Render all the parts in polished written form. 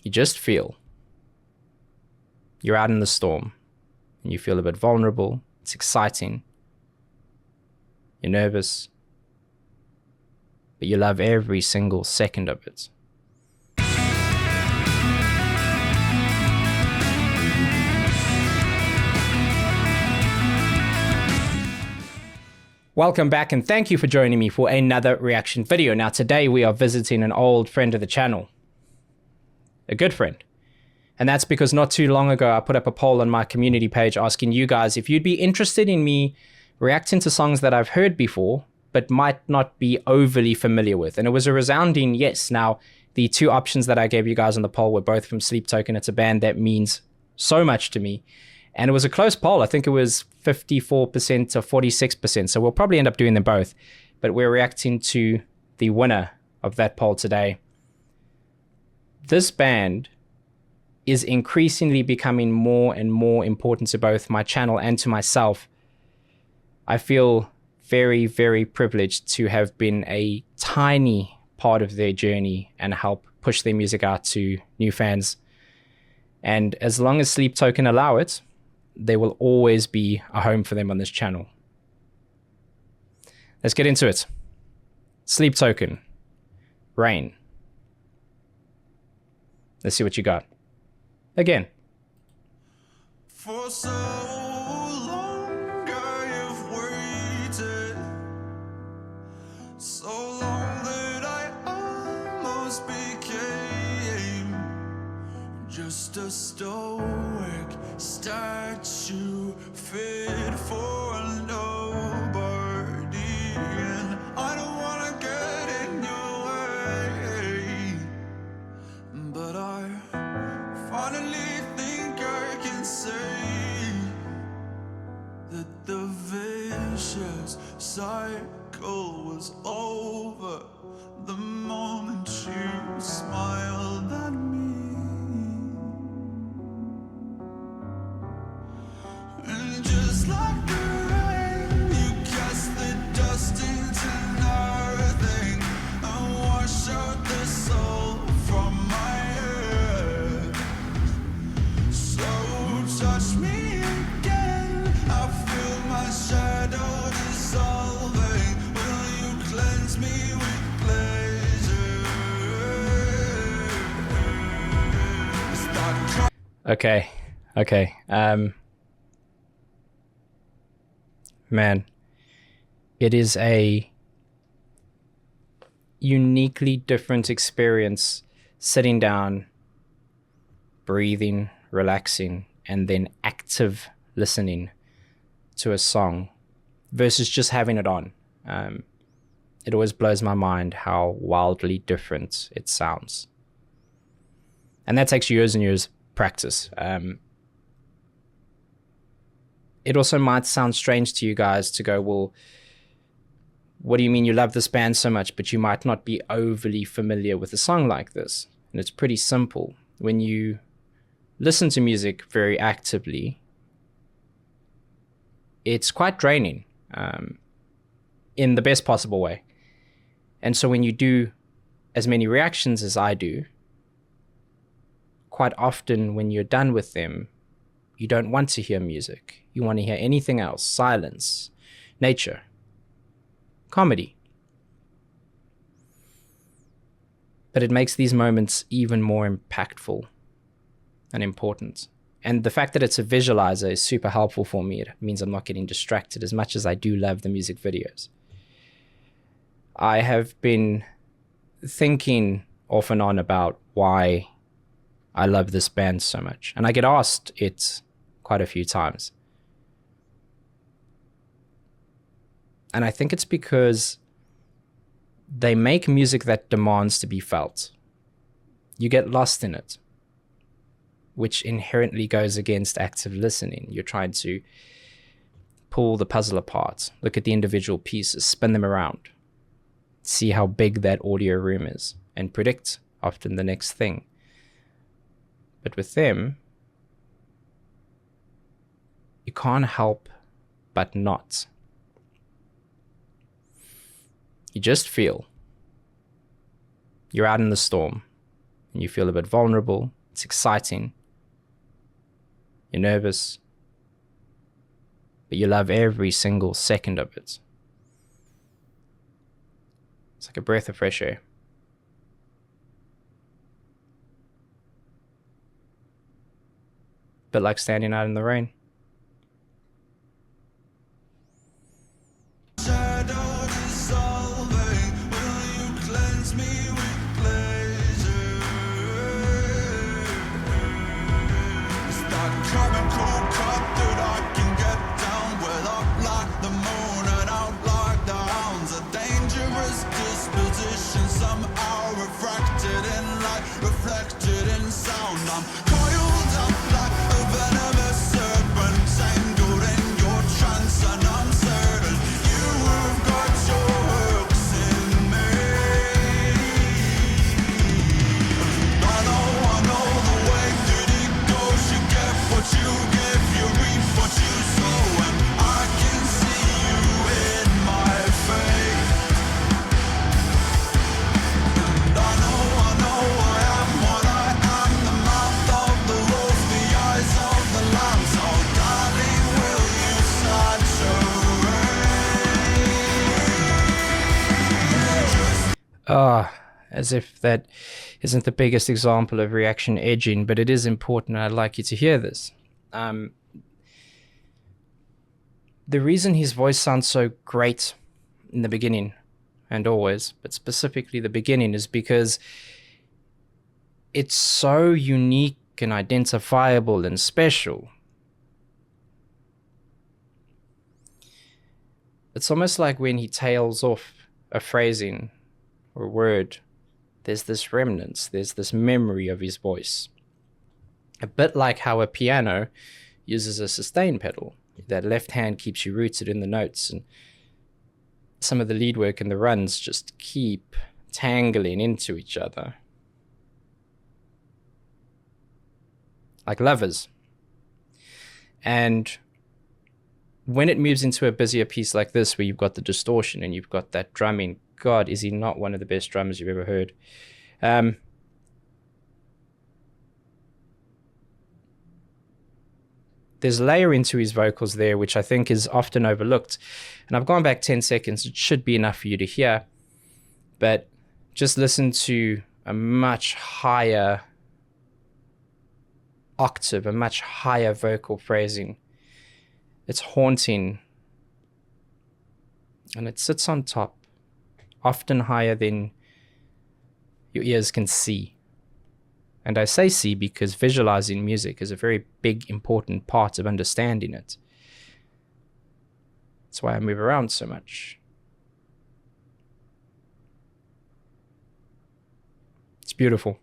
You just feel. You're out in the storm and you feel a bit vulnerable. It's exciting. You're nervous. But you love every single second of it. Welcome back and thank you for joining me for another reaction video. Now today we are visiting an old friend of the channel. A good friend. And that's because not too long ago I put up a poll on my community page asking you guys if you'd be interested in me reacting to songs that I've heard before but might not be overly familiar with. And it was a resounding yes. Now the two options that I gave you guys on the poll were both from Sleep Token. It's a band that means so much to me. And it was a close poll. I think it was 54% to 46%. So we'll probably end up doing them both. But we're reacting to the winner of that poll today. This band is increasingly becoming more and more important to both my channel and to myself. I feel very, very privileged to have been a tiny part of their journey and help push their music out to new fans. And as long as Sleep Token allow it, there will always be a home for them on this channel. Let's get into it. Sleep Token, Rain. Let's see what you got. Again. For so long I've waited, so long that I almost became just a stoic statue fit for nobody, and I don't wanna get in your way, but I finally think I can say that the vicious cycle was over the moment you smiled at me. And just like the rain, you cast the dust into nothing and wash out the soul from my head. So touch me again, I feel my shadow dissolving. Will you cleanse me with pleasure? Okay. Man, it is a uniquely different experience sitting down, breathing, relaxing, and then active listening to a song versus just having it on. It always blows my mind how wildly different it sounds. And that takes years and years of practice. It also might sound strange to you guys to go, well, what do you mean you love this band so much, but you might not be overly familiar with a song like this? And it's pretty simple. When you listen to music very actively, it's quite draining in the best possible way. And so when you do as many reactions as I do, quite often when you're done with them, you don't want to hear music. You want to hear anything else, silence, nature, comedy. But it makes these moments even more impactful and important. And the fact that it's a visualizer is super helpful for me. It means I'm not getting distracted as much as I do love the music videos. I have been thinking off and on about why I love this band so much. And I get asked it quite a few times. And I think it's because they make music that demands to be felt. You get lost in it, which inherently goes against active listening. You're trying to pull the puzzle apart, look at the individual pieces, spin them around, see how big that audio room is, and predict often the next thing. But with them, you can't help but not. You just feel. You're out in the storm, and you feel a bit vulnerable. It's exciting. You're nervous, but you love every single second of it. It's like a breath of fresh air. But like standing out in the rain. Shadow dissolving, will you cleanse me with pleasure? It's that chemical cut that I can get down with, up like the moon and out like the hounds. A dangerous disposition, somehow refracted in light, reflected in sound. I'm coiled up like a venomous serpent, tangled in your trance, and I'm certain you've got your hooks in me. I know the way that it goes. You get what you give, you reap what you sow, and I can see you in my face. And I know I am what I am, the mouth of the wolf, the eyes of the lamb. So darling, will you saturate? As if that isn't the biggest example of reaction edging, but it is important. I'd like you to hear this. The reason his voice sounds so great in the beginning and always, but specifically the beginning, is because it's so unique and identifiable and special. It's almost like when he tails off a phrasing or a word, there's this remnants, there's this memory of his voice. A bit like how a piano uses a sustain pedal. That left hand keeps you rooted in the notes, and some of the lead work and the runs just keep tangling into each other. Like lovers. And when it moves into a busier piece like this, where you've got the distortion and you've got that drumming, God, is he not one of the best drummers you've ever heard? There's layering to his vocals there, which I think is often overlooked. And I've gone back 10 seconds. It should be enough for you to hear. But just listen to a much higher octave, a much higher vocal phrasing. It's haunting. And it sits on top, often higher than your ears can see. And I say see because visualizing music is a very big, important part of understanding it. That's why I move around so much. It's beautiful.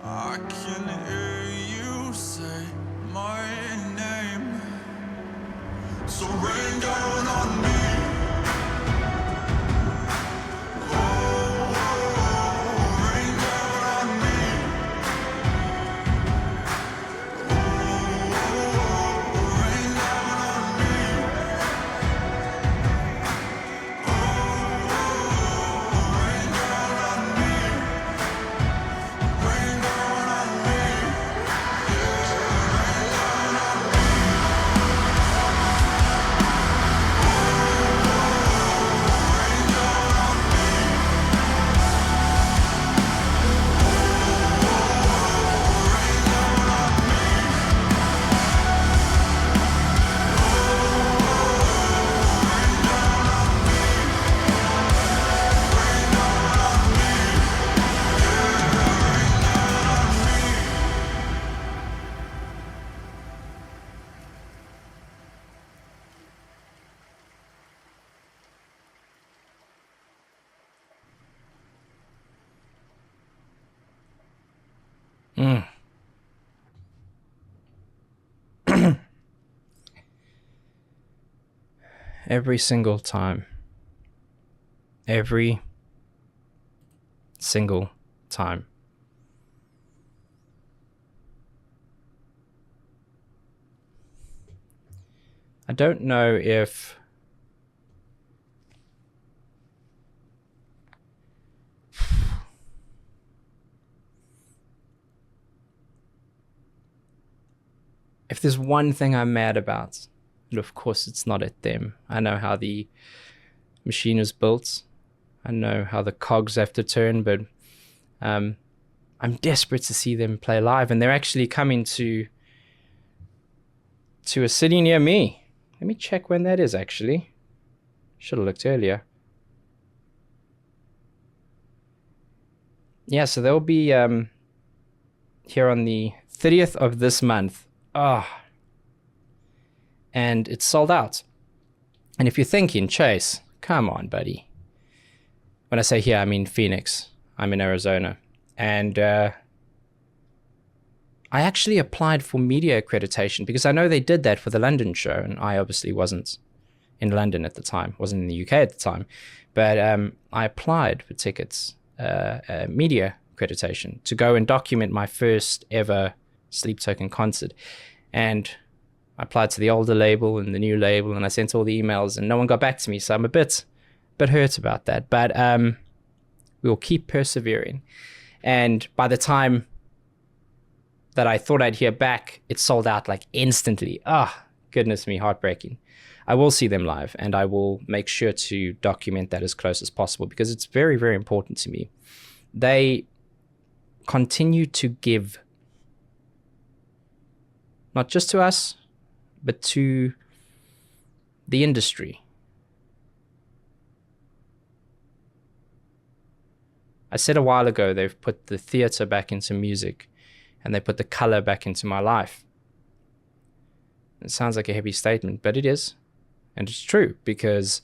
I can hear you say my name. So rain down on me. Every single time. Every single time. I don't know if there's one thing I'm mad about, and of course it's not at them. I know how the machine is built. I know how the cogs have to turn, but I'm desperate to see them play live, and they're actually coming to a city near me. Let me check when that is, actually. Should have looked earlier. Yeah, so they'll be here on the 30th of this month. And it's sold out. And if you're thinking, Chase, come on, buddy. When I say here, I mean Phoenix. I'm in Arizona. And I actually applied for media accreditation because I know they did that for the London show, and I obviously wasn't in London at the time, wasn't in the UK at the time. But I applied for tickets, media accreditation, to go and document my first ever Sleep Token concert. And I applied to the older label and the new label, and I sent all the emails, and no one got back to me. So I'm a bit hurt about that. But we'll keep persevering. And by the time that I thought I'd hear back, it sold out like instantly. Goodness me, heartbreaking. I will see them live, and I will make sure to document that as close as possible because it's very, very important to me. They continue to give, not just to us, but to the industry. I said a while ago they've put the theater back into music, and they put the color back into my life. It sounds like a heavy statement, but it is. And it's true, because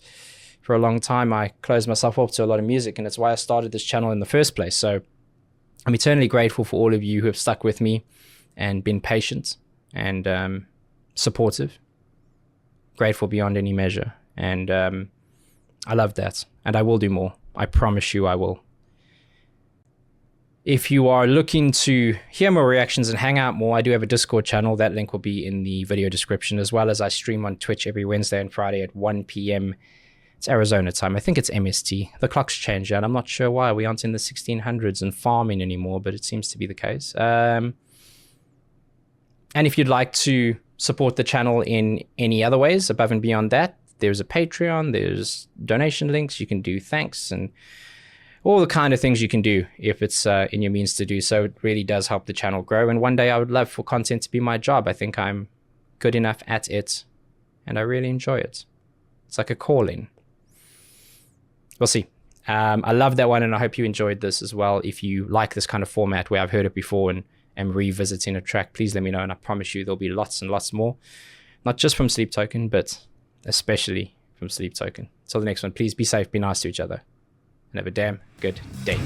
for a long time I closed myself off to a lot of music, and it's why I started this channel in the first place. So I'm eternally grateful for all of you who have stuck with me and been patient and supportive. Grateful beyond any measure. And I love that. And I will do more. I promise you I will. If you are looking to hear more reactions and hang out more, I do have a Discord channel. That link will be in the video description, as well as I stream on Twitch every Wednesday and Friday at 1 p.m. It's Arizona time. I think it's MST. The clock's changed out. I'm not sure why. We aren't in the 1600s and farming anymore, but it seems to be the case. And if you'd like to support the channel in any other ways above and beyond that, there's a Patreon, there's donation links. You can do thanks and all the kind of things you can do if it's in your means to do so. It really does help the channel grow. And one day I would love for content to be my job. I think I'm good enough at it, and I really enjoy it. It's like a calling. We'll see. I love that one, and I hope you enjoyed this as well. If you like this kind of format where I've heard it before and am revisiting a track, please let me know, and I promise you there'll be lots and lots more. Not just from Sleep Token, but especially from Sleep Token. Till the next one, please be safe, be nice to each other, and have a damn good day.